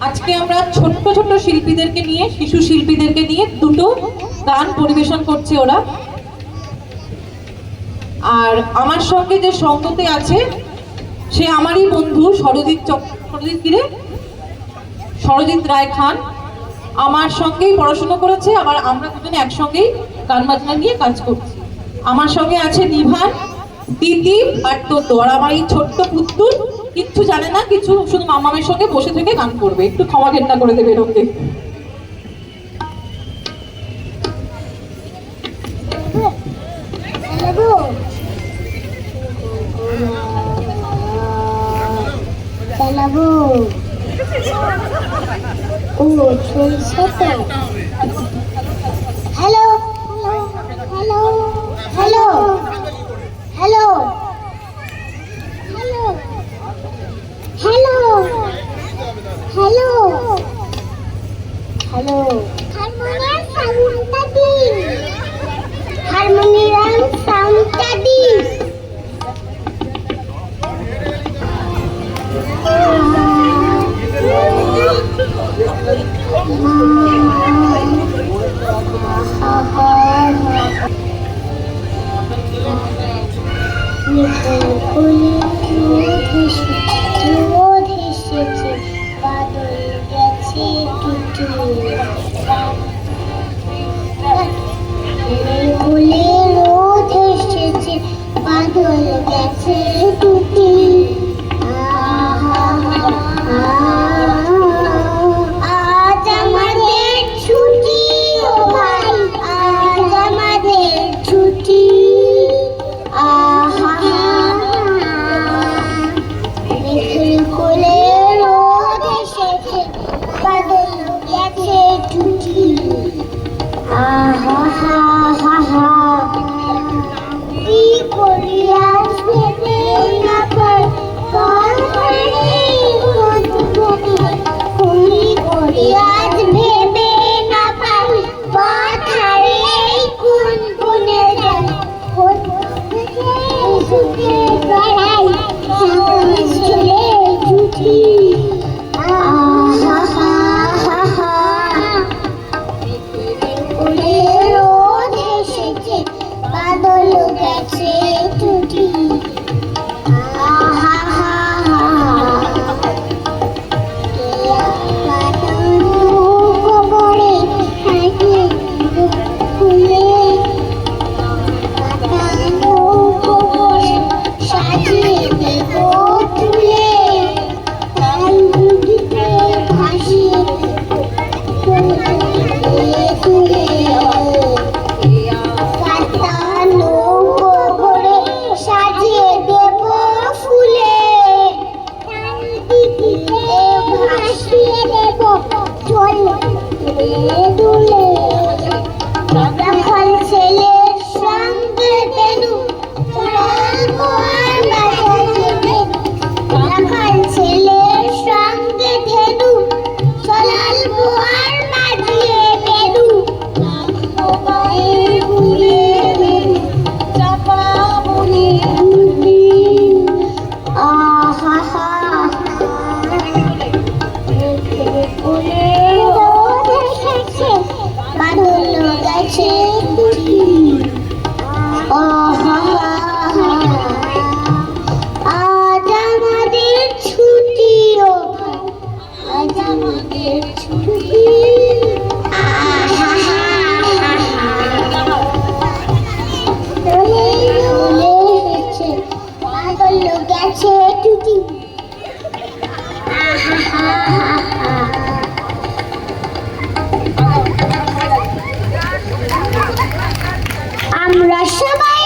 আজকে আমরা ছোট্ট ছোট্ট শিল্পীদেরকে নিয়ে, শিশু শিল্পীদেরকে নিয়ে দুটো গান পরিবেশন করছে ওরা। আর আমার সঙ্গে যে সঙ্গতে আছে সে আমারই বন্ধু সরজিৎ রায় খান। আমার সঙ্গেই পড়াশোনা করেছে, আবার আমরা দুজনে একসঙ্গেই গান বাজনা নিয়ে কাজ করছি। আমার সঙ্গে আছে নিভান, দিদি আর তোতো। আর আমার এই ছোট্ট পুত্তুর কিচ্ছু জানে না, কিছু শুধু মামামের সঙ্গে বসে থেকে গান করবে। একটু ক্ষমা ঘেন্না করে দেবে ওকে। Hello hello hello hello hello hello hello hello harmonium সাউন্ডটা দিন, হারমোনিয়াম সাউন্ডটা দিন। রোদ এসেছে, বাদল গেছে টুটি, রোদ এসেছে, বাদল গেছে টুটি। আজ আমাদের ছুটি, ও ভাই আজ আমাদের ছুটি। মেঘের কোলে রোদ এসেছে, বাদল গেছে টুটি। কি করি আজ ভেবে না পাই, করি আজ ভেবে না পাই, পাথারে কোন কোনে যায়, সুখে বেড়াই চলে ছুটি। রোদ এসেছে, বাদল গেছে টুটি। আজ আমাদের ছুটি, ও আজ আমাদের ছুটি। বাদল গেছে টুটি। আমরা সবাই